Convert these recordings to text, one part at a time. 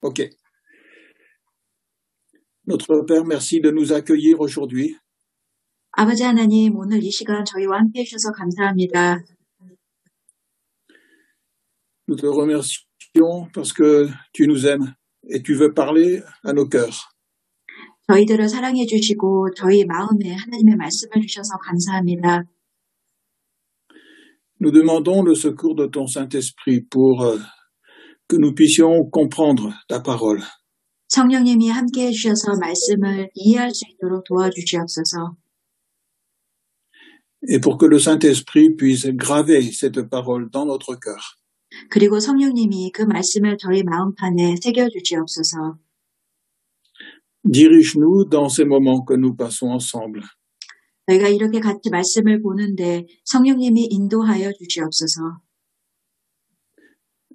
Ok. Notre Père, merci de nous accueillir aujourd'hui. 아버지 하나님, 오늘 이 시간 저희와 함께 해주셔서 감사합니다. Nous te remercions parce que tu nous aimes et tu veux parler à nos cœurs. 저희들을 사랑해 주시고 저희 마음에 하나님의 말씀을 주셔서 감사합니다. Nous demandons le secours de ton Saint-Esprit pour que nous puissions comprendre ta parole. 성령님이 함께 해주셔서 말씀을 이해할 수 있도록 도와주시옵소서. Et pour que le Saint-Esprit puisse graver cette parole dans notre cœur. 그리고 성령님이 그 말씀을 저희 마음판에 새겨주시옵소서. Dirige-nous dans ces moments que nous passons ensemble. 저희가 이렇게 같이 말씀을 보는데 성령님이 인도하여 주시옵소서.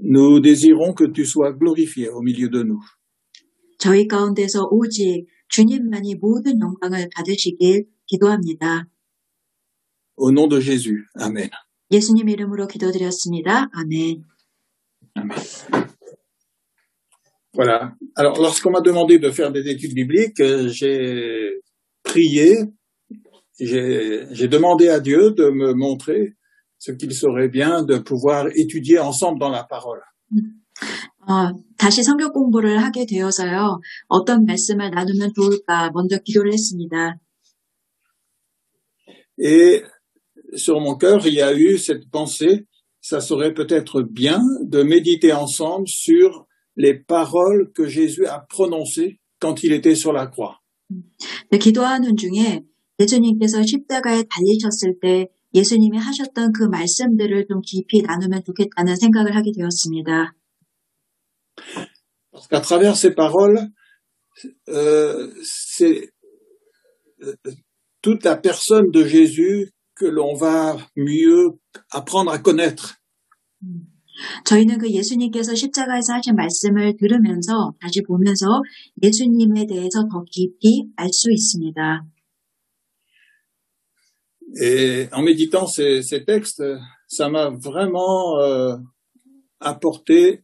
Nous désirons que tu sois glorifié au milieu de nous. 저희 가운데서 오직 주님만이 모든 영광을 받으시길 기도합니다. Au nom de Jésus. Amen. 예수님 이름으로 기도드렸습니다. 아멘. Amen. Voilà. Alors, lorsqu'on m'a demandé de faire des études bibliques, j'ai prié, j'ai demandé à Dieu de me montrer ce qu'il serait bien de pouvoir étudier ensemble dans la parole. 다시 성경 공부를 하게 되어서요. 어떤 말씀을 나누면 좋을까 먼저 기도를 했습니다. Et sur mon cœur, il y a eu cette pensée, ça serait peut-être bien de méditer ensemble sur les paroles que Jésus a prononcées quand il était sur la croix. 기도하는 중에 예수님께서 십자가에 달리셨을 때 예수님이 하셨던 그 말씀들을 좀 깊이 나누면 좋겠다는 생각을 하게 되었습니다. Parce qu'à travers ces paroles, c'est toute la personne de Jésus que l'on va mieux apprendre à connaître. 저희는 그 예수님께서 십자가에서 하신 말씀을 들으면서 다시 보면서 예수님에 대해서 더 깊이 알 수 있습니다. Et en méditant ces textes, ça m'a vraiment apporté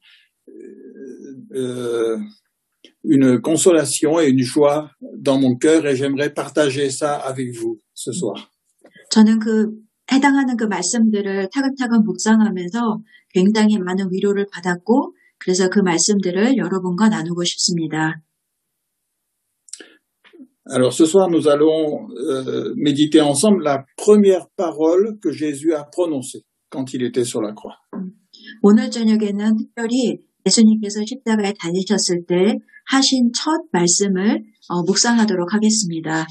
une consolation et une joie dans mon cœur et j'aimerais partager ça avec vous ce soir. 저는 해당하는 그 말씀들을 차근차근 묵상하면서 굉장히 많은 위로를 받았고 그래서 그 말씀들을 여러분과 나누고 싶습니다. Alors ce soir, nous allons méditer ensemble la première parole que Jésus a prononcée quand il était sur la croix. 오늘 저녁에는 특별히 예수님께서 십자가에 달리셨을 때 하신 첫 말씀을 묵상하도록 하겠습니다.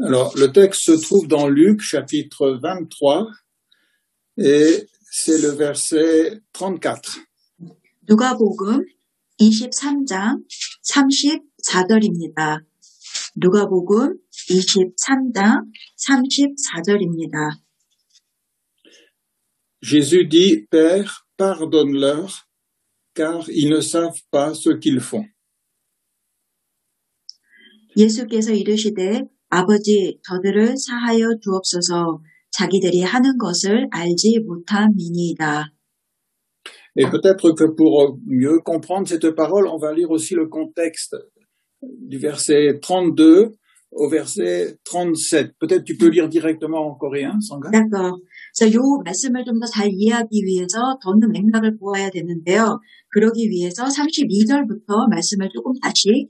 Alors le texte se trouve dans Luc chapitre 23 et c'est le verset 34. 누가복음 23장 34절입니다. 누가복음 23장 34절입니다. Jésus dit, Père, pardonne-leur, car ils ne savent pas ce qu'ils font. 예수께서 이르시되 아버지 저들을 사하여 주옵소서 자기들이 하는 것을 알지 못함이니이다. Et peut-être que pour mieux comprendre cette parole, on va lire aussi le contexte du verset 32 au verset 37. Peut-être tu peux lire directement en coréen, Sangha? D'accord. 그래서 이 말씀을 좀 더 잘 이해하기 위해서 더는 맥락을 보아야 되는데요. 그러기 위해서 32절부터 말씀을 조금 다시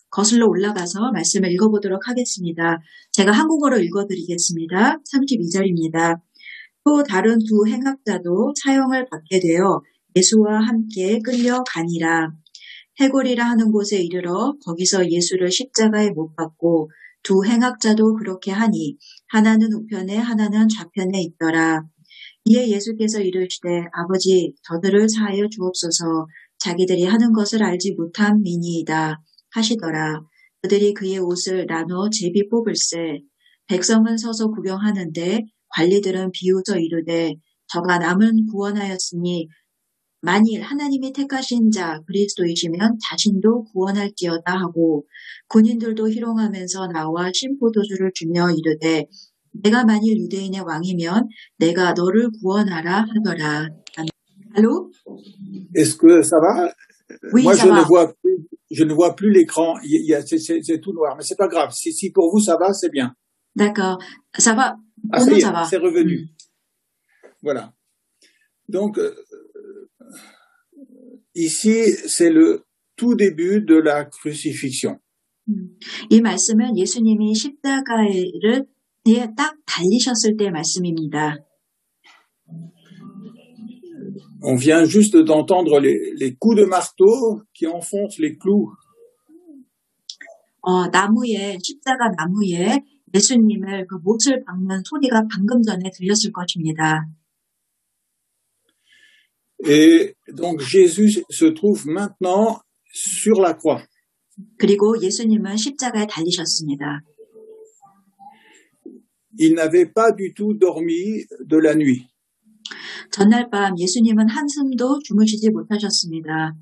거슬러 올라가서 말씀을 읽어보도록 하겠습니다. 제가 한국어로 읽어드리겠습니다. 32절입니다. 또 다른 두 행악자도 사형을 받게 되어 예수와 함께 끌려가니라. 해골이라 하는 곳에 이르러 거기서 예수를 십자가에 못 박고 두 행악자도 그렇게 하니 하나는 우편에 하나는 좌편에 있더라. 이에 예수께서 이르시되 아버지 저들을 사하여 주옵소서 자기들이 하는 것을 알지 못함이니이다 하시더라. 그들이 그의 옷을 나눠 제비 뽑을세. 백성은 서서 구경하는데 관리들은 비웃어 이르되 저가 남은 구원하였으니 만일 하나님이 택하신 자 그리스도이시면 자신도 구원할지어다 하고 군인들도 희롱하면서 나와 심포도주를 주며 이르되 내가 만일 유대인의 왕이면 내가 너를 구원하라 하더라. Allô? Est-ce que ça va? Oui, Moi, ça va. je ne vois plus l'écran. C'est tout noir, mais c'est pas grave. Si pour vous ça va, c'est bien. D'accord. Ça va. Ah, Pour ça nous, y ça est, va. c'est revenu. Voilà. Donc, ici, c'est le tout début de la crucifixion. 이 말씀은 예수님이 십자가를 딱 달리셨을 때 말씀입니다. On vient juste d'entendre les coups de marteau qui enfoncent les clous. 십자가 나무에 예수님을 그 못을 박는 소리가 방금 전에 들렸을 것입니다. Et donc Jésus se trouve maintenant sur la croix. 그리고 예수님은 십자가에 달리셨습니다. Il n'avait pas du tout dormi de la nuit. 전날 밤 예수님은 한숨도 주무시지 못하셨습니다.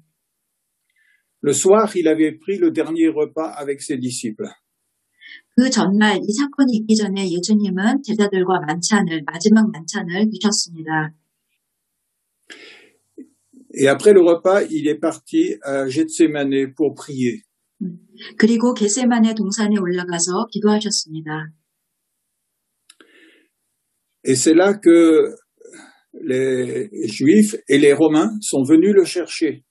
Le soir, il avait pris le dernier repas avec ses disciples. 그 전날 이 사건이 있기 전에 예수님은 제자들과 마지막 만찬을 드셨습니다. Et après le repas, il est parti à Gethsémané pour prier. 그리고 겟세마네 동산에 올라가서 기도하셨습니다. Et c'est là que les Juifs et les Romains sont venus le chercher.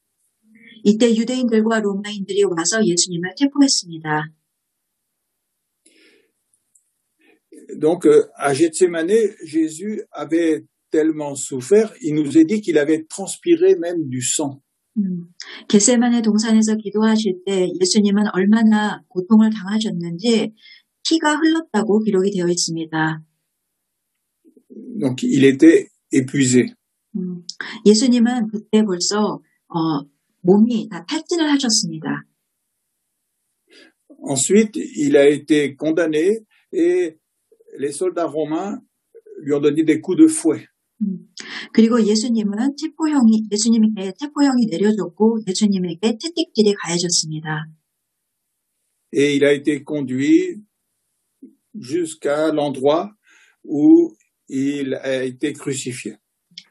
이때 유대인들과 로마인들이 와서 예수님을 체포했습니다. Donc, à Gethsémané, Jésus avait tellement souffert, il nous est dit qu'il avait transpiré même du sang. 겟세마네 동산에서 기도하실 때 예수님은 얼마나 고통을 당하셨는지 피가 흘렀다고 기록이 되어 있습니다. Donc, il était épuisé. 예수님은 그때 벌써 몸이 다 탈진을 하셨습니다. Ensuite, il a été condamné et les soldats romains lui ont donné des coups de fouet. 그리고 예수님에게 체포형이 내려졌고 예수님에게 채찍질이 가해졌습니다. Et il a été conduit jusqu'à l'endroit où il a été crucifié.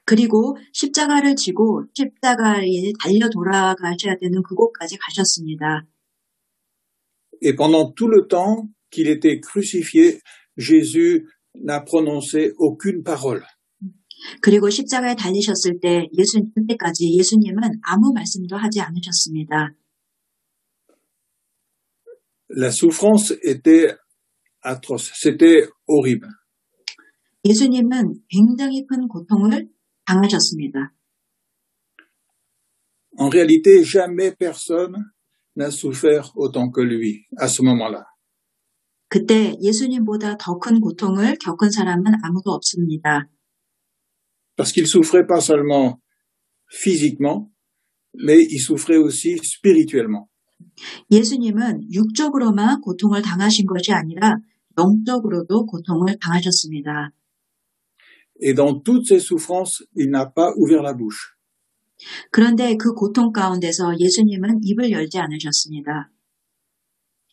그리고 십자가를 지고 십자가에 달려 돌아가셔야 되는 그곳까지 가셨습니다. Et pendant tout le temps qu'il était crucifié, Jésus n'a prononcé aucune parole. 그리고 십자가에 달리셨을 때 그때까지 예수님은 아무 말씀도 하지 않으셨습니다. La souffrance était atroce, c'était horrible. 예수님은 굉장히 큰 고통을 당하셨습니다. En réalité, jamais personne n'a souffert autant que lui à ce moment-là. 그때 예수님보다 더 큰 고통을 겪은 사람은 아무도 없습니다. Parce qu'il souffrait pas seulement physiquement, mais il souffrait aussi spirituellement. 예수님은 육적으로만 고통을 당하신 것이 아니라 영적으로도 고통을 당하셨습니다. Et dans toutes ces souffrances, il n'a pas ouvert la bouche. 그런데 그 고통 가운데서 예수님은 입을 열지 않으셨습니다.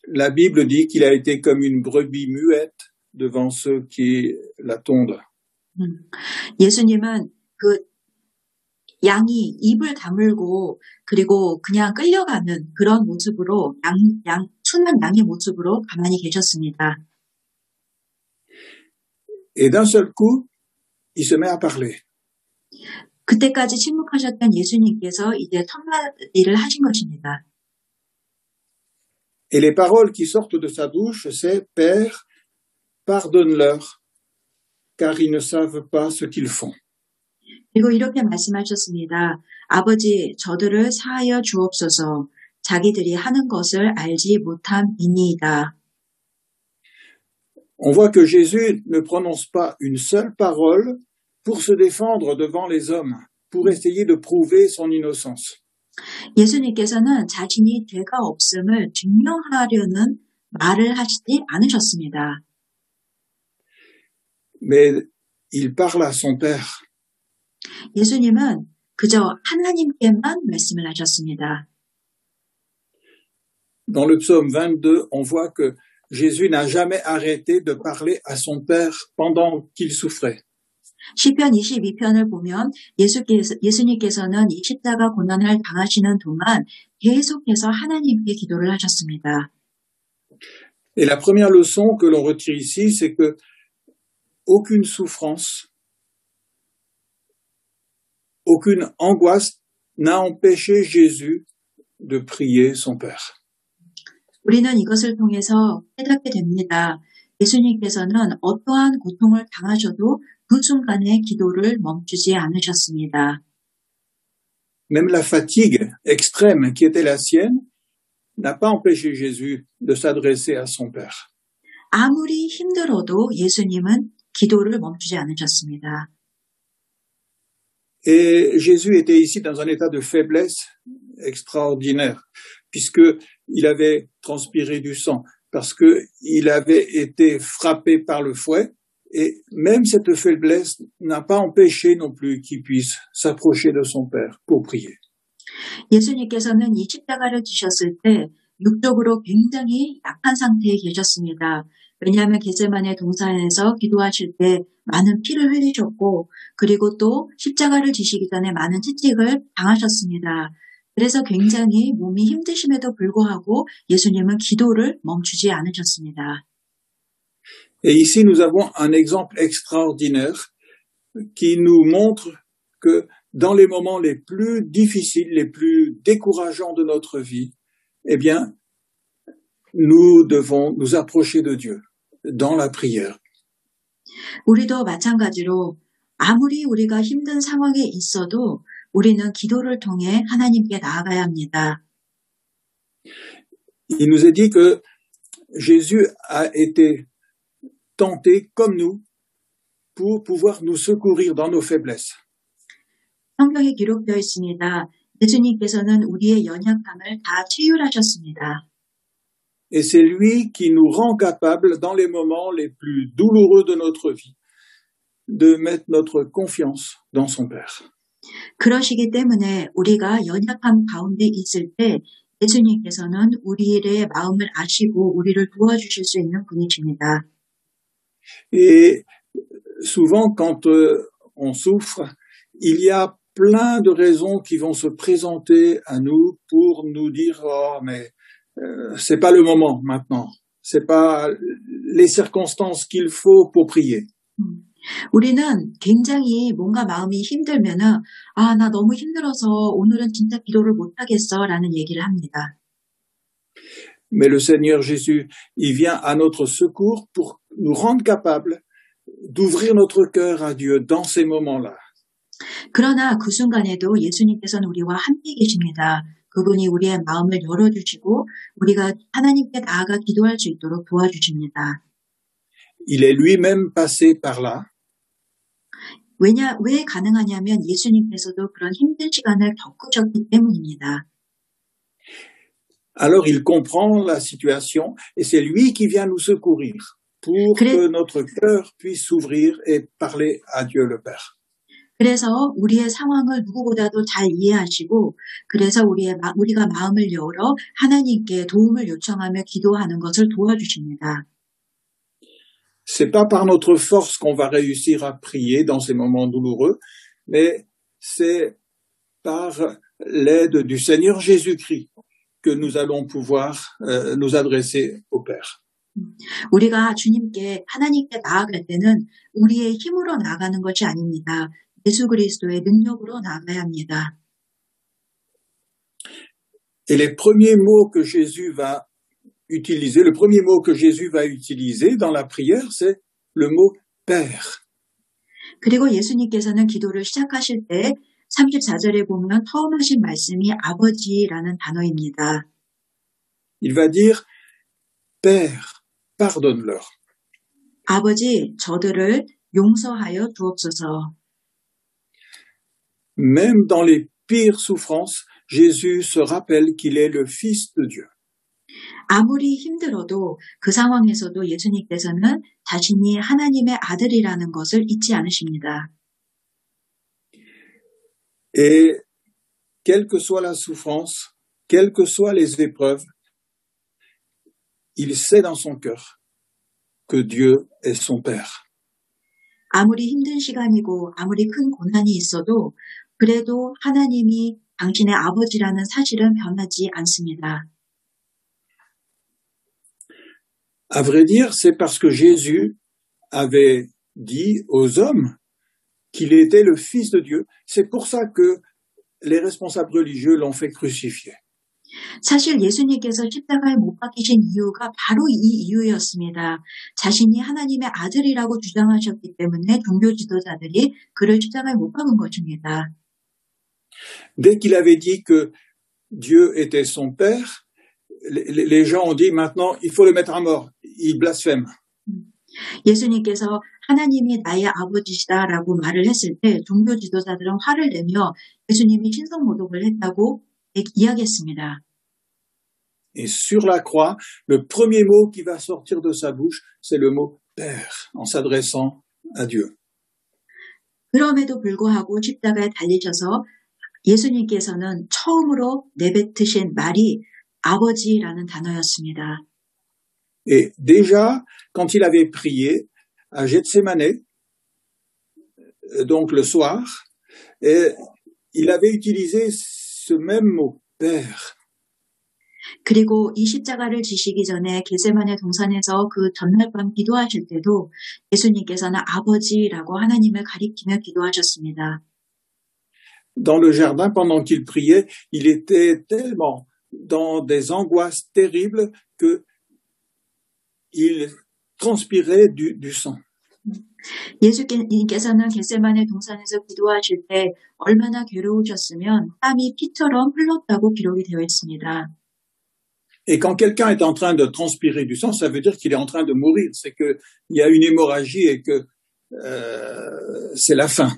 La Bible dit qu'il a été comme une brebis muette devant ceux qui la tondent. 예수님은 그 양이 입을 다물고 그리고 그냥 끌려가는 그런 모습으로 순한 양의 모습으로 가만히 계셨습니다. Et d'un seul coup, il se met à parler. 그때까지 침묵하셨던 예수님께서 이제 첫마디를 하신 것입니다. Et les paroles qui sortent de sa bouche, c'est « Père, pardonne-leur, car ils ne savent pas ce qu'ils font. » 그리고 이렇게 말씀하셨습니다. 아버지, 저들을 사하여 주옵소서. 자기들이 하는 것을 알지 못함이니이다. On voit que Jésus ne prononce pas une seule parole pour se défendre devant les hommes, pour essayer de prouver son innocence. 예수님께서는 자신이 죄가 없음을 증명하려는 말을 하시지 않으셨습니다. Mais il parle à son Père. 예수님은 그저 하나님께만 말씀을 하셨습니다. Dans le psaume 22, on voit que Jésus n'a jamais arrêté de parler à son Père pendant qu'il souffrait. 시편 22편을 보면 예수님께서는 이 십자가 고난을 당하시는 동안 계속해서 하나님께 기도를 하셨습니다. Et la première leçon que l'on retire ici, c'est que aucune souffrance, aucune angoisse n'a empêché Jésus de prier son Père. 우리는 이것을 통해서 깨닫게 됩니다. 예수님께서는 어떠한 고통을 당하셔도 그 순간에 기도를 멈추지 않으셨습니다. Même la fatigue extrême qui était la sienne n'a pas empêché Jésus de s'adresser à son Père. 아무리 힘들어도 예수님은 기도를 멈추지 않으셨습니다. Et Jésus était ici dans un état de faiblesse extraordinaire, puisqu'il avait transpiré du sang, parce qu'il avait été frappé par le fouet, et même cette faiblesse n'a pas empêché non plus qu'il puisse s'approcher de son Père pour prier. 예수님께서는 이 십자가를 지셨을 때 육적으로 굉장히 약한 상태에 계셨습니다. 왜냐하면 겟세마네 동산에서 기도하실 때 많은 피를 흘리셨고 그리고 또 십자가를 지시기 전에 많은 채찍을 당하셨습니다. 그래서 굉장히 몸이 힘드심에도 불구하고 예수님은 기도를 멈추지 않으셨습니다. Et ici, nous avons un exemple extraordinaire qui nous montre que dans les moments les plus difficiles, les plus décourageants de notre vie, eh bien, nous devons nous approcher de Dieu dans la prière. 우리도 마찬가지로 아무리 우리가 힘든 상황에 있어도 우리는 기도를 통해 하나님께 나아가야 합니다. Il nous est dit que Jésus a été tenté comme nous pour pouvoir nous secourir dans nos faiblesses. 성경에 기록되어 있습니다. 예수님께서는 우리의 연약함을 다 치유하셨습니다. Et c'est lui qui nous rend capables, dans les moments les plus douloureux de notre vie, de mettre notre confiance dans son Père. 그러시기 때문에 우리가 연약함 가운데 있을 때 예수님께서는 우리의 마음을 아시고 우리를 도와주실 수 있는 분이십니다. Et souvent, quand on souffre, il y a plein de raisons qui vont se présenter à nous pour nous dire « Oh, mais c'est pas le moment maintenant. C'est pas les circonstances qu'il faut pour prier. » 우리는 굉장히 뭔가 마음이 힘들면은 나 너무 힘들어서 오늘은 진짜 기도를 못 하겠어라는 얘기를 합니다. Mais le Seigneur Jésus, il vient à notre secours pour nous rendre capables d'ouvrir notre cœur à Dieu dans ces moments-là. 그러나 그 순간에도 예수님께서는 우리와 함께 계십니다. 그분이 우리의 마음을 열어주시고 우리가 하나님께 나아가 기도할 수 있도록 도와주십니다. Il est lui-même passé par là. 왜 가능하냐면 예수님께서도 그런 힘든 시간을 겪으셨기 때문입니다. Alors il comprend la situation et c'est lui qui vient nous secourir pour que notre cœur puisse s'ouvrir et parler à Dieu le Père. 그래서 우리의 상황을 누구보다도 잘 이해하시고 그래서 우리가 마음을 열어 하나님께 도움을 요청하며 기도하는 것을 도와주십니다. C'est pas par notre force qu'on va réussir à prier dans ces moments douloureux, mais c'est par l'aide du Seigneur Jésus-Christ que nous allons pouvoir nous adresser au Père. 우리가 하나님께 나아갈 때는 우리의 힘으로 나아가는 것이 아닙니다. 예수 그리스도의 능력으로 나아가야 합니다. Et les premiers mots que Jésus va utiliser, le premier mot que Jésus va utiliser dans la prière, c'est le mot Père. 그리고 예수님께서는 기도를 시작하실 때 34절에 보면 처음 하신 말씀이 아버지라는 단어입니다. Il va dire Père, pardonne-leur. 아버지, 저들을 용서하여 주옵소서. Même dans les pires souffrances, Jésus se rappelle qu'il est le Fils de Dieu. 아무리 힘들어도 그 상황에서도 예수님께서는 자신이 하나님의 아들이라는 것을 잊지 않으십니다. Et quelle que soit la souffrance, quelles que soient les épreuves, il sait dans son cœur que Dieu est son Père. 아무리 힘든 시간이고 아무리 큰 고난이 있어도 그래도 하나님이 당신의 아버지라는 사실은 변하지 않습니다. À vrai dire, c'est parce que Jésus avait dit aux hommes qu'il était le Fils de Dieu. C'est pour ça que les responsables religieux l'ont fait crucifier. 사실 예수님께서 십자가에 못 박히신 이유가 바로 이 이유였습니다. 자신이 하나님의 아들이라고 주장하셨기 때문에 종교 지도자들이 그를 십자가에 못 박은 것입니다. Dès qu'il avait dit que Dieu était son Père, les gens ont dit maintenant il faut le mettre à mort. Il blasphème. 예수님께서 하나님이 나의 아버지시다라고 말을 했을 때 종교 지도자들은 화를 내며 예수님이 신성모독을 했다고 이야기했습니다. Et sur la croix, le premier mot qui va sortir de sa bouche, c'est le mot Père, en s'adressant à Dieu. 그럼에도 불구하고 십자가에 달리셔서 예수님께서는 처음으로 내뱉으신 말이 아버지라는 단어였습니다. Et déjà, quand il avait prié à Gethsémané, donc le soir, il avait utilisé ce même mot, Père. 그리고 이 십자가를 지시기 전에 겟세마네 동산에서 그 전날 밤 기도하실 때도 예수님께서는 아버지라고 하나님을 가리키며 기도하셨습니다. Dans le jardin, pendant qu'il priait, il était tellement dans des angoisses terribles que il transpirait du sang. 예수님께서는 겟세마네 동산에서 기도하실 때 얼마나 괴로우셨으면 땀이 피처럼 흘렀다고 기록이 되어 있습니다. Et quand quelqu'un est en train de transpirer du sang, ça veut dire qu'il est en train de mourir. C'est qu'il y a une hémorragie et que c'est la fin.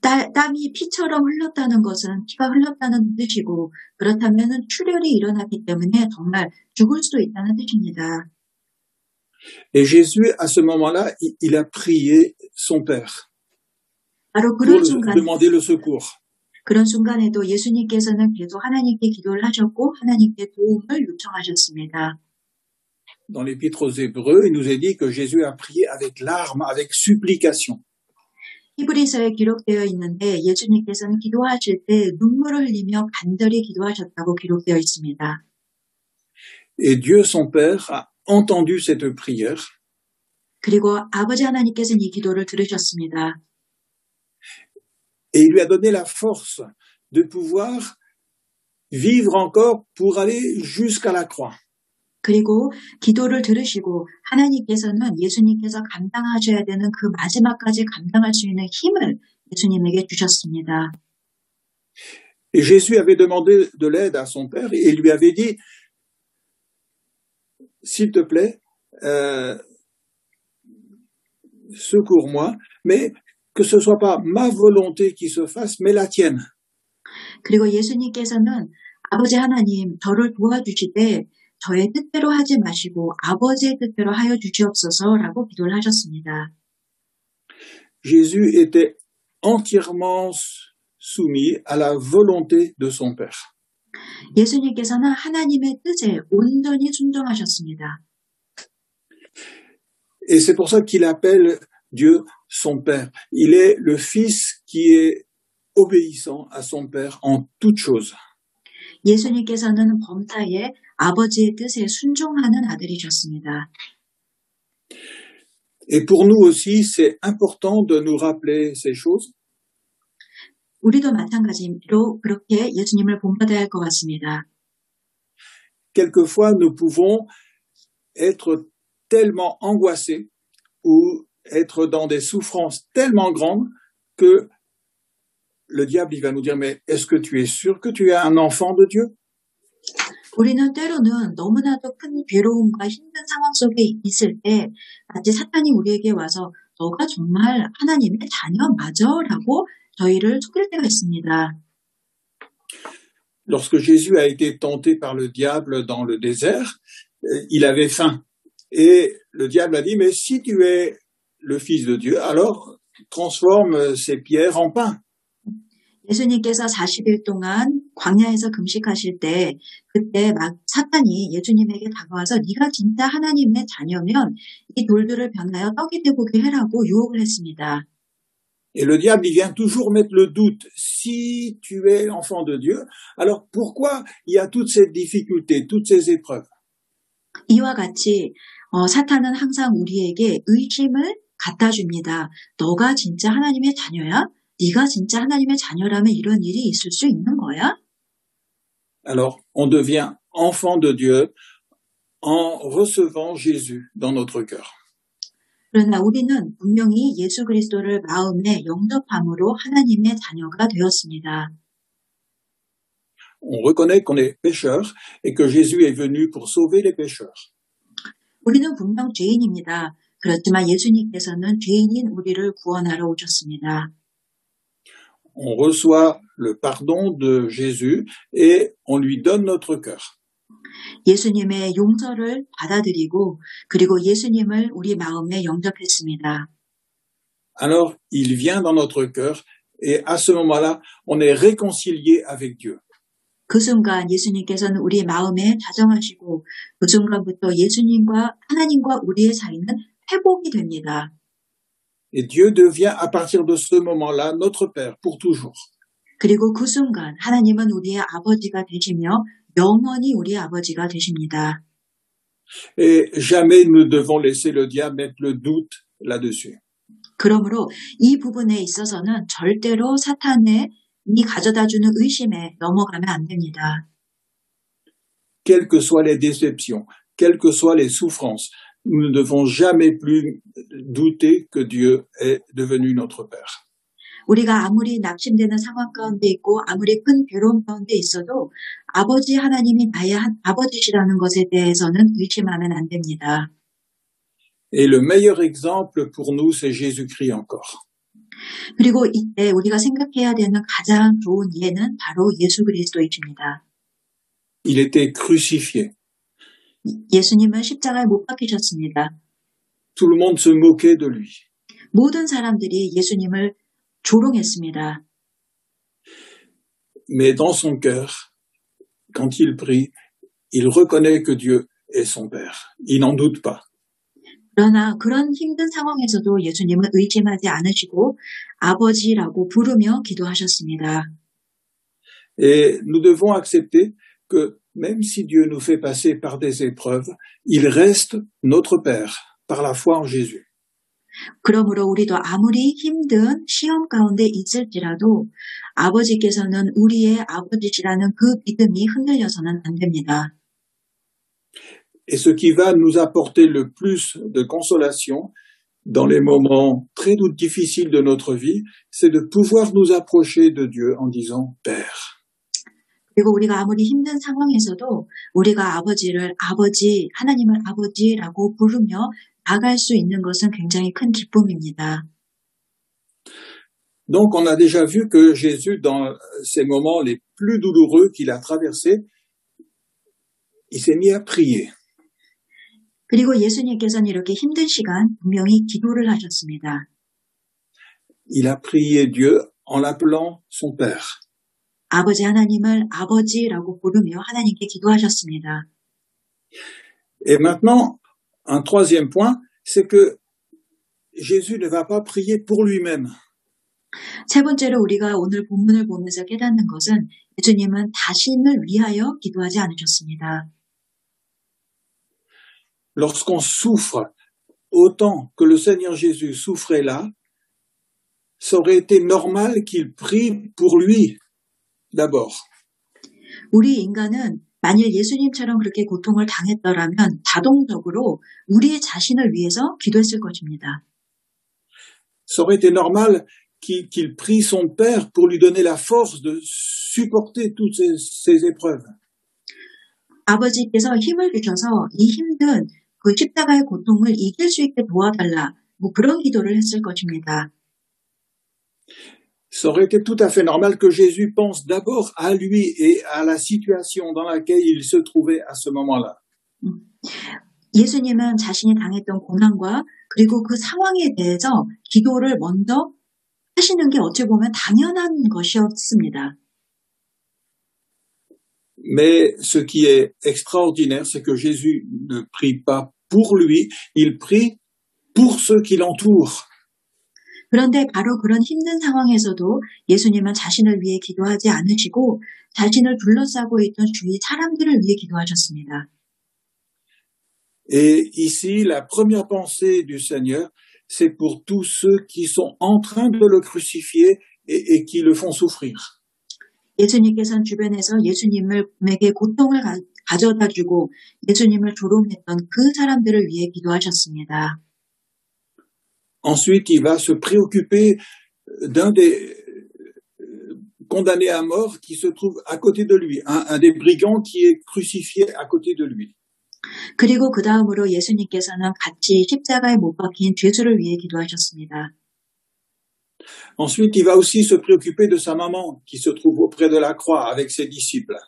땀이 피처럼 흘렀다는 것은 피가 흘렀다는 뜻이고 그렇다면 출혈이 일어났기 때문에 정말 죽을 수도 있다는 뜻입니다. Et Jésus, à ce moment-là, il a prié son Père 바로 pour 그런 순간, demander le secours. 그런 순간에도 예수님께서는 계속 하나님께 기도를 하셨고 하나님께 도움을 요청하셨습니다. Dans l'Épître aux Hébreux, il nous est dit que Jésus a prié avec larmes, avec supplication. 히브리서에 기록되어 있는데 예수님께서는 기도하실 때 눈물을 흘리며 간절히 기도하셨다고 기록되어 있습니다. Et Dieu, son Père, a entendu cette prière. 그리고 아버지 하나님께서는 이 기도를 들으셨습니다. Et il lui a donné la force de pouvoir vivre encore pour aller jusqu'à la croix. 그리고 기도를 들으시고 하나님께서는 예수님께서 감당하셔야 되는 그 마지막까지 감당할 수 있는 힘을 예수님에게 주셨습니다. Et Jésus avait demandé de l'aide à son Père et il lui avait dit, s'il te plaît, secours-moi, mais que ce soit pas ma volonté qui se fasse, mais la tienne. 그리고 예수님께서는 아버지 하나님 저를 도와주시되 저의 뜻대로 하지 마시고 아버지의 뜻대로 하여 주시옵소서라고 기도를 하셨습니다. Jésus était entièrement soumis à la volonté de son Père. 예수님께서는 하나님의 뜻에 온전히 순종하셨습니다. Et c'est pour ça qu'il appelle Dieu son Père. Il est le Fils qui est obéissant à son Père en toutes choses. 예수님께서는 범사에 아버지의 뜻에 순종하는 아들이셨습니다. Et pour nous aussi, c'est important de nous rappeler ces choses. 우리도 마찬가지로 그렇게 예수님을 본받아야 할 것 같습니다. Quelquefois, nous pouvons être tellement angoissés ou être dans des souffrances tellement grandes que le diable, il va nous dire, mais est-ce que tu es sûr que tu es un enfant de Dieu? 우리는 때로는 너무나도 큰 괴로움과 힘든 상황 속에 있을 때 마치 사탄이 우리에게 와서 너가 정말 하나님의 자녀 맞아? 라고 저희를 속일 때가 있습니다. Lorsque Jésus a été tenté par le diable dans le désert, il avait faim. Et le diable a dit, mais si tu es le Fils de Dieu, alors transforme ces pierres en pain. 예수님께서 40일 동안 광야에서 금식하실 때 그때 막 사탄이 예수님에게 다가와서 네가 진짜 하나님의 자녀면 이 돌들을 변하여 떡이 되게 해라고 유혹을 했습니다. Et le diable, il vient toujours mettre le doute. Si tu es enfant de Dieu, alors pourquoi il y a toutes ces difficultés, toutes ces épreuves? 이와 같이 사탄은 항상 우리에게 의심을 갖다 줍니다. 너가 진짜 하나님의 자녀야? 네가 진짜 하나님의 자녀라면 이런 일이 있을 수 있는 거야? Alors, on devient enfant de Dieu en recevant Jésus dans notre cœur. 그러나 우리는 분명히 예수 그리스도를 마음에 영접함으로 하나님의 자녀가 되었습니다. On reconnaît qu'on est pécheur et que Jésus est venu pour sauver les pécheurs. 우리는 분명 죄인입니다. 그렇지만 예수님께서는 죄인인 우리를 구원하러 오셨습니다. On reçoit le pardon de Jésus et on lui donne notre cœur. 예수님의 용서를 받아들이고 그리고 예수님을 우리 마음에 영접했습니다. Alors, il vient dans notre cœur et à ce moment-là, on est réconcilié avec Dieu. 그 순간 예수님께서는 우리 마음에 다정하시고 그 순간부터 예수님과 하나님과 우리의 사이는 회복이 됩니다. Et Dieu devient à partir de ce moment-là notre Père pour toujours. 그리고 그 순간 하나님은 우리의 아버지가 되시며 영원히 우리의 아버지가 되십니다. Et jamais nous devons laisser le diable mettre le doute là-dessus. 그러므로 이 부분에 있어서는 절대로 사탄의 이 가져다주는 의심에 넘어가면 안 됩니다. Quelles que soient les déceptions, quelles que soient les souffrances, nous ne devons jamais plus douter que Dieu est devenu notre Père. 우리가 아무리 낙심되는 상황 가운데 있고 아무리 큰 괴로움 가운데 있어도 아버지 하나님이 나의 아버지시라는 것에 대해서는 의심하면 안 됩니다. Et le meilleur exemple pour nous, c'est Jésus-Christ encore. 그리고 이때 우리가 생각해야 되는 가장 좋은 예는 바로 예수 그리스도이십니다. Il était crucifié. 예수님은 십자가에 못 박히셨습니다. Tout le monde se moquait de lui. 모든 사람들이 예수님을 조롱했습니다. Mais dans son cœur, quand il prie, il reconnaît que Dieu est son Père. Il n'en doute pas. 그러나 그런 힘든 상황에서도 예수님은 의심하지 않으시고 아버지라고 부르며 기도하셨습니다. Et nous devons accepter que même si Dieu nous fait passer par des épreuves, il reste notre Père par la foi en Jésus. 그러므로 우리도 아무리 힘든 시험 가운데 있을지라도 아버지께서는 우리의 아버지시라는 그 믿음이 흔들려서는 안 됩니다. Et ce qui va nous apporter le plus de consolation dans les moments très difficiles de notre vie, c'est de pouvoir nous approcher de Dieu en disant Père. 그리고 우리가 아무리 힘든 상황에서도 우리가 아버지를 아버지, 하나님을 아버지라고 부르며 나갈 수 있는 것은 굉장히 큰 기쁨입니다. Donc on a déjà vu que Jésus, dans ces moments les plus douloureux qu'il a traversés, il s'est mis à prier. 그리고 예수님께서는 이렇게 힘든 시간 분명히 기도를 하셨습니다. Il a prié Dieu en l'appelant son Père. 아버지 하나님을 아버지라고 부르며 하나님께 기도하셨습니다. Et maintenant, un troisième point, c'est que Jésus ne va pas prier pour lui-même. 세 번째로 우리가 오늘 본문을 보면서 깨닫는 것은 예수님은 자신을 위하여 기도하지 않으셨습니다. Lorsqu'on souffre autant que le Seigneur Jésus souffrait là, ça aurait été normal qu'il prie pour lui d'abord. 우리 인간은 만일 예수님처럼 그렇게 고통을 당했더라면 자동적으로 우리 자신을 위해서 기도했을 것입니다. Ça aurait été normal qu'il prie son Père pour lui donner la force de supporter toutes ces épreuves. 아버지께서 힘을 주셔서 이 힘든 그 십자가의 고통을 이길 수 있게 도와달라. 그런 기도를 했을 것입니다. Ça aurait été tout à fait normal que Jésus pense d'abord à lui et à la situation dans laquelle il se trouvait à ce moment-là. 예수님은 자신이 당했던 고난과 그리고 그 상황에 대해서 기도를 먼저 하시는 게 어찌 보면 당연한 것이었습니다. Mais ce qui est extraordinaire, c'est que Jésus ne prie pas pour lui, il prie pour ceux qui l'entourent. 그런데 바로 그런 힘든 상황에서도 예수님은 자신을 위해 기도하지 않으시고 자신을 둘러싸고 있던 주위 사람들을 위해 기도하셨습니다. Et ici, la première pensée du Seigneur, c'est pour tous ceux qui sont en train de le crucifier et qui le font souffrir. 예수님께서는 주변에서 예수님에게 고통을 가져다주고 예수님을 조롱했던 그 사람들을 위해 기도하셨습니다. Ensuite, il va se préoccuper d'un des condamnés à mort qui se trouve à côté de lui, un des brigands qui est crucifié à côté de lui. 그리고 그 다음으로 예수님께서는 같이 십자가에 못 박힌 죄수를 위해 기도하셨습니다. Ensuite, il va aussi se préoccuper de sa maman qui se trouve auprès de la croix avec ses disciples.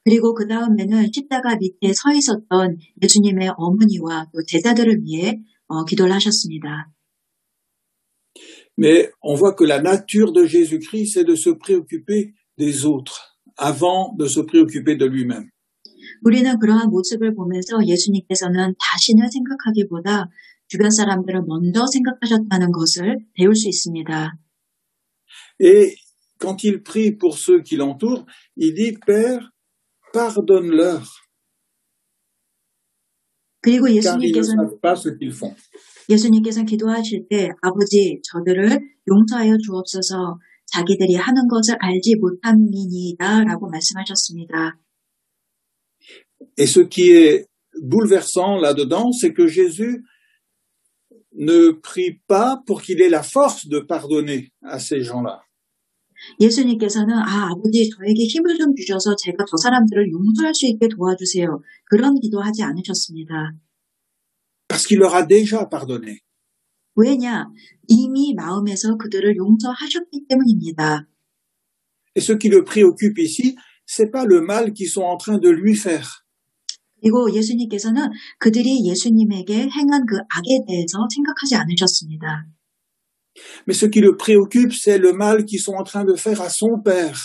그리고 그 다음에는 십자가 밑에 서 있었던 예수님의 어머니와 또 제자들을 위해 기도를 하셨습니다. Mais on voit que la nature de Jésus-Christ, c'est de se préoccuper des autres avant de se préoccuper de lui-même. 우리는 그러한 모습을 보면서 예수님께서는 자신을 생각하기보다 주변 사람들을 먼저 생각하셨다는 것을 배울 수 있습니다. Et quand il prie pour ceux qui l'entourent, il dit « Père, pardonne-leur, 그리고 car ils ne savent pas ce qu'ils font. 예수님께서는 기도하실 때 아버지 저들을 용서하여 주옵소서 자기들이 하는 것을 알지 못함이니이다 라고 말씀하셨습니다. Et ce qui est bouleversant là-dedans, c'est que Jésus ne prie pas pour qu'il ait la force de pardonner à ces gens-là. 예수님께서는 아버지 저에게 힘을 좀 주셔서 제가 저 사람들을 용서할 수 있게 도와주세요. 그런 기도하지 않으셨습니다. Parce qu'il leur a déjà pardonné. 왜냐? 이미 마음에서 그들을 용서하셨기 때문입니다. Et ce qui le préoccupe ici, c'est pas le mal qu'ils sont en train de lui faire. 그리고 예수님께서는 그들이 예수님에게 행한 그 악에 대해서 생각하지 않으셨습니다. Mais ce qui le préoccupe, c'est le mal qu'ils sont en train de faire à son père.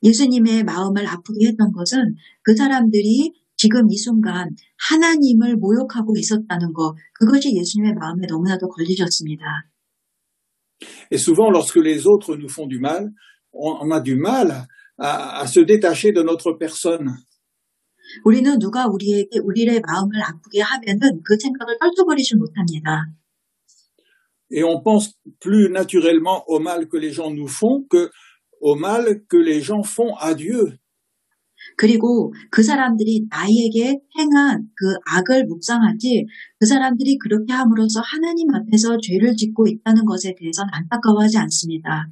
예수님의 마음을 아프게 했던 것은 그 사람들이 지금 이 순간 하나님을 모욕하고 있었다는 것, 그것이 예수님의 마음에 너무나도 걸리셨습니다. Et souvent, lorsque les autres nous font du mal, on a du mal à se détacher de notre personne. 우리는 누가 우리의 마음을 아프게 하면은 그 생각을 떨쳐버리지 못합니다. Et on pense plus naturellement au mal que les gens nous font que au mal que les gens font à Dieu. 그리고 그 사람들이 나에게 행한 그 악을 묵상하지 그 사람들이 그렇게 함으로써 하나님 앞에서 죄를 짓고 있다는 것에 대해서는 안타까워하지 않습니다.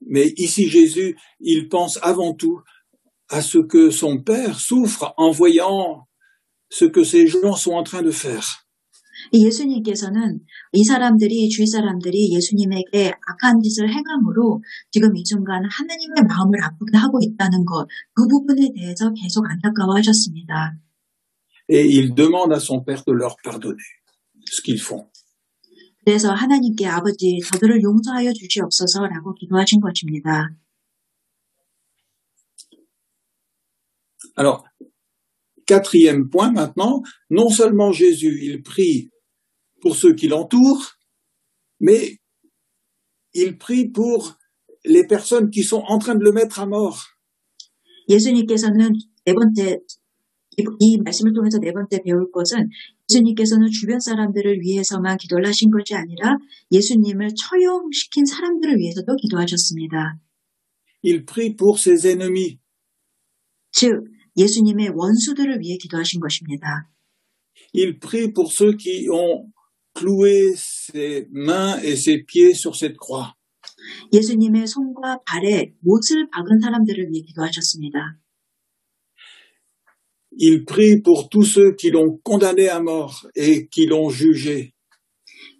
Mais ici Jésus, il pense avant tout à ce que son Père souffre en voyant ce que ces gens sont en train de faire. 예수님께서는 이 사람들이 주위 사람들이 예수님에게 악한 짓을 행함으로 지금 이 순간 하나님의 마음을 아프게 하고 있다는 것, 그 부분에 대해서 계속 안타까워하셨습니다. Et il demande à son Père de leur pardonner ce qu'ils font. 그래서 하나님께 아버지 저들을 용서하여 주시옵소서라고 기도하신 것입니다. Alors, quatrième point maintenant, non seulement Jésus, il prie pour ceux qui l'entourent, mais il prie pour les personnes qui sont en train de le mettre à mort. 예수님께서는 네 번째, 이 말씀을 통해서 네 번째 배울 것은 예수님께서는 주변 사람들을 위해서만 기도를 하신 것이 아니라 예수님을 처형시킨 사람들을 위해서도 기도하셨습니다. Il prie pour ses ennemis. 즉, 예수님의 원수들을 위해 기도하신 것입니다. Il prie pour ceux qui ont cloué ses mains et ses pieds sur cette croix. 예수님의 손과 발에 못을 박은 사람들을 위해 기도하셨습니다. Il prie pour tous ceux qui l'ont condamné à mort et qui l'ont jugé.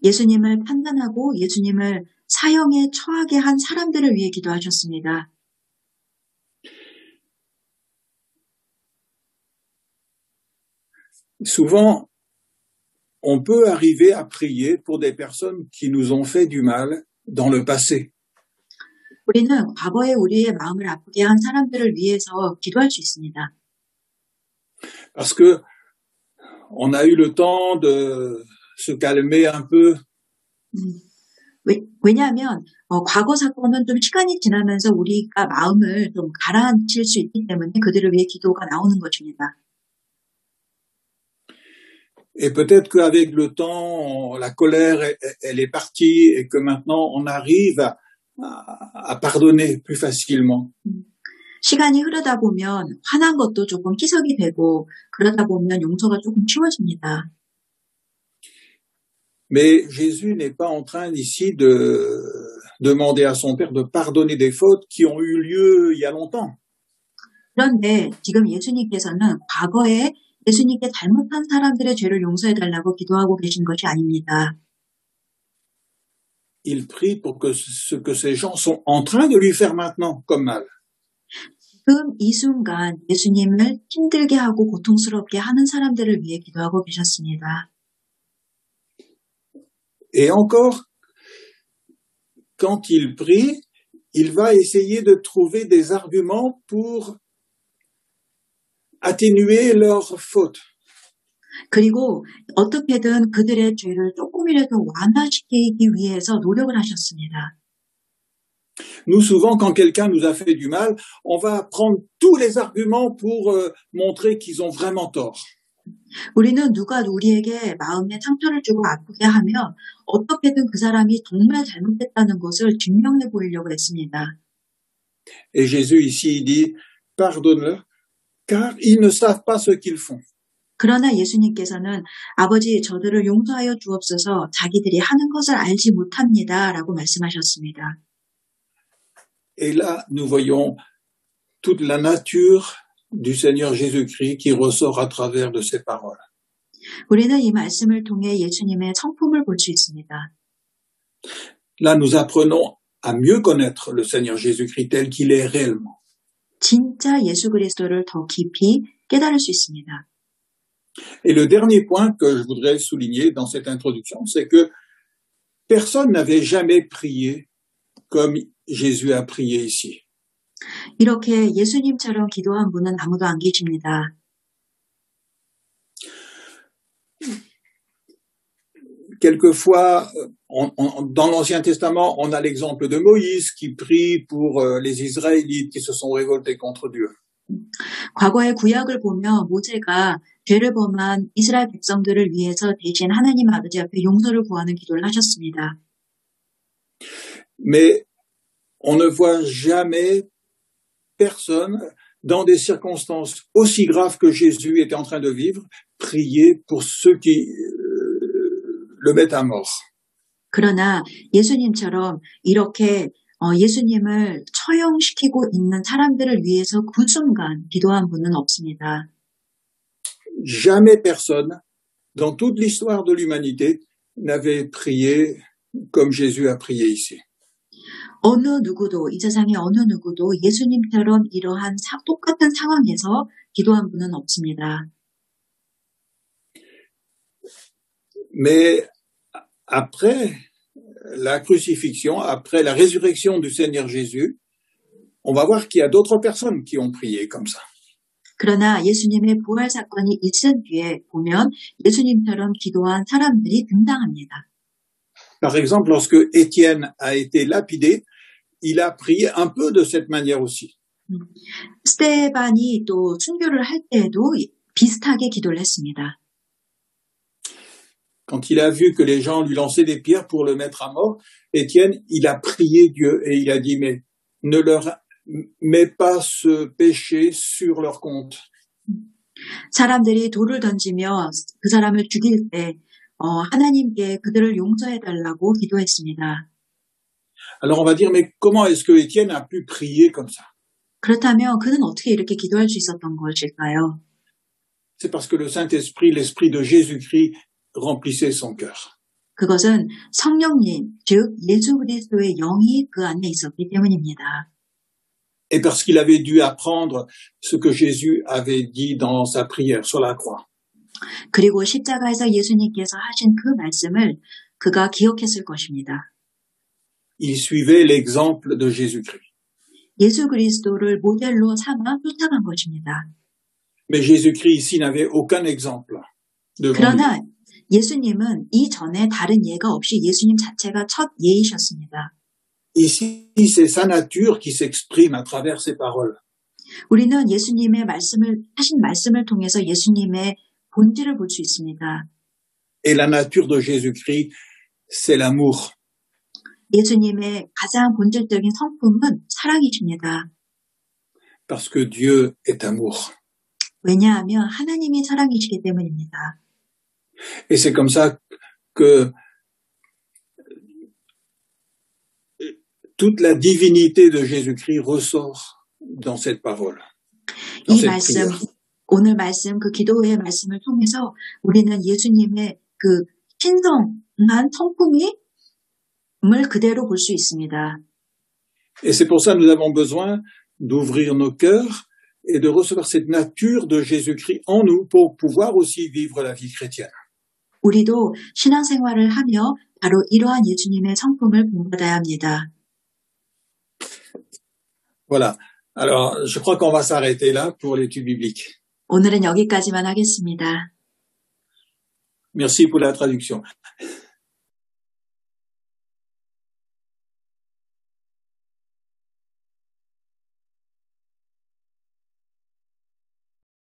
예수님을 판단하고 예수님을 사형에 처하게 한 사람들을 위해 기도하셨습니다. Souvent, on peut arriver à prier pour des personnes qui nous ont fait du mal dans le passé. 우리는 과거에 우리의 마음을 아프게 한 사람들을 위해서 기도할 수 있습니다. Parce que on a eu le temps de se calmer un peu. 왜냐하면 과거 사건은 좀 시간이 지나면서 우리가 마음을 좀 가라앉힐 수 있기 때문에 그들을 위해 기도가 나오는 것입니다. Et peut-être qu'avec le temps, la colère, elle est partie et que maintenant on arrive à pardonner plus facilement. 시간이 흐르다 보면 화난 것도 조금 희석이 되고 그러다 보면 용서가 조금 쉬워집니다. Mais Jésus n'est pas en train ici de demander à son Père de pardonner des fautes qui ont eu lieu il y a longtemps. 그런데 지금 예수님께서는 과거에 예수님께 잘못한 사람들의 죄를 용서해달라고 기도하고 계신 것이 아닙니다. Il prie pour que ce que ces gens sont en train de lui faire maintenant comme mal. 지금 이 순간 예수님을 힘들게 하고 고통스럽게 하는 사람들을 위해 기도하고 계셨습니다. Et encore, quand il prie, il va essayer de trouver des arguments pour atténuer leurs fautes. 그리고 어떻게든 그들의 죄를 조금이라도 완화시키기 위해서 노력을 하셨습니다. Nous, souvent, quand quelqu'un nous a fait du mal, on va prendre tous les arguments pour montrer qu'ils ont vraiment tort. 우리는 누가 우리에게 마음에 상처를 주고 아프게 하면 어떻게든 그 사람이 정말 잘못했다는 것을 증명해 보이려고 했습니다. Et Jésus ici il dit, pardonne-leur, car ils ne savent pas ce qu'ils font. 그러나 예수님께서는 아버지 저들을 용서하여 주옵소서 자기들이 하는 것을 알지 못합니다. 라고 말씀하셨습니다. Et là, nous voyons toute la nature du Seigneur Jésus-Christ qui ressort à travers de ces paroles. 우리는 이 말씀을 통해 예수님의 성품을 볼 수 있습니다. Là, nous apprenons à mieux connaître le Seigneur Jésus-Christ tel qu'il est réellement. 진짜 예수 그리스도를 더 깊이 깨달을 수 있습니다. Et le dernier point que je voudrais souligner dans cette introduction, c'est que personne n'avait jamais prié comme Jésus a prié ici. 이렇게 예수님처럼 기도한 분은 아무도 안 계십니다. Quelquefois, dans l'Ancien Testament, on a l'exemple de Moïse qui prie pour les Israélites qui se sont révoltés contre Dieu. 과거의 구약을 보면 모세가 죄를 범한 이스라엘 백성들을 위해서 대신 하나님 아버지 앞에 용서를 구하는 기도를 하셨습니다. Mais on ne voit jamais personne, dans des circonstances aussi graves que Jésus était en train de vivre, prier pour ceux qui le mettent à mort. 그러나 예수님처럼 이렇게 예수님을 처형시키고 있는 사람들을 위해서 그 순간 기도한 분은 없습니다. Jamais personne, dans toute l'histoire de l'humanité, n'avait prié comme Jésus a prié ici. 어느 누구도, 이 세상의 어느 누구도 예수님처럼 이러한 똑같은 상황에서 기도한 분은 없습니다. Mais après la crucifixion, après la résurrection du Seigneur Jésus, on va voir qu'il y a d'autres personnes qui ont prié comme ça. 그러나 예수님의 부활 사건이 있은 뒤에 보면 예수님처럼 기도한 사람들이 등장합니다. Par exemple, lorsque Étienne a été lapidé, il a prié un peu de cette manière aussi. 스테반이 또 순교를 할 때에도 비슷하게 기도를 했습니다. Quand il a vu que les gens lui lançaient des pierres pour le mettre à mort, Étienne, il a prié Dieu et il a dit, mais ne leur mets pas ce péché sur leur compte. 사람들이 돌을 던지며 그 사람을 죽일 때 하나님께 그들을 용서해달라고 기도했습니다. Alors on va dire, mais comment est-ce que Étienne a pu prier comme ça? 그렇다면 그는 어떻게 이렇게 기도할 수 있었던 것일까요? C'est parce que le Saint-Esprit, l'Esprit de Jésus-Christ, remplissait son cœur. 그것은 성령님, 즉 예수 그리스도의 영이 그 안에 있었기 때문입니다. Et parce qu'il avait dû apprendre ce que Jésus avait dit dans sa prière sur la croix. 그리고 십자가에서 예수님께서 하신 그 말씀을 그가 기억했을 것입니다. Il suivait l'exemple de Jésus-Christ. 예수 그리스도를 모델로 삼아 쫓아간 것입니다. Mais Jésus-Christ ici n'avait aucun exemple devant lui. 그러나 예수님은 이전에 다른 예가 없이 예수님 자체가 첫 예이셨습니다. Ici, c'est sa nature qui s'exprime à travers ses paroles. 우리는 예수님의 하신 말씀을 통해서 예수님의 본질을 볼 수 있습니다. Et la nature de Jésus-Christ, c'est l'amour. 예수님의 가장 본질적인 성품은 사랑이십니다. Parce que Dieu est amour. 왜냐하면 하나님이 사랑이시기 때문입니다. Et c'est comme ça que toute la divinité de Jésus-Christ ressort dans cette parole. Dans 이 cette 말씀, prière. 오늘 말씀, 그 기도의 말씀을 통해서 우리는 예수님의 그 신성한 성품을 그대로 볼 수 있습니다. Et c'est pour ça que nous avons besoin d'ouvrir nos cœurs et de recevoir cette nature de Jésus-Christ en nous pour pouvoir aussi vivre la vie chrétienne. 우리도 신앙생활을 하며 바로 이러한 예수님의 성품을 본받아야 합니다. Voilà. Alors, je crois qu'on va s'arrêter là pour l'étude biblique. 오늘은 여기까지만 하겠습니다. Merci pour la traduction.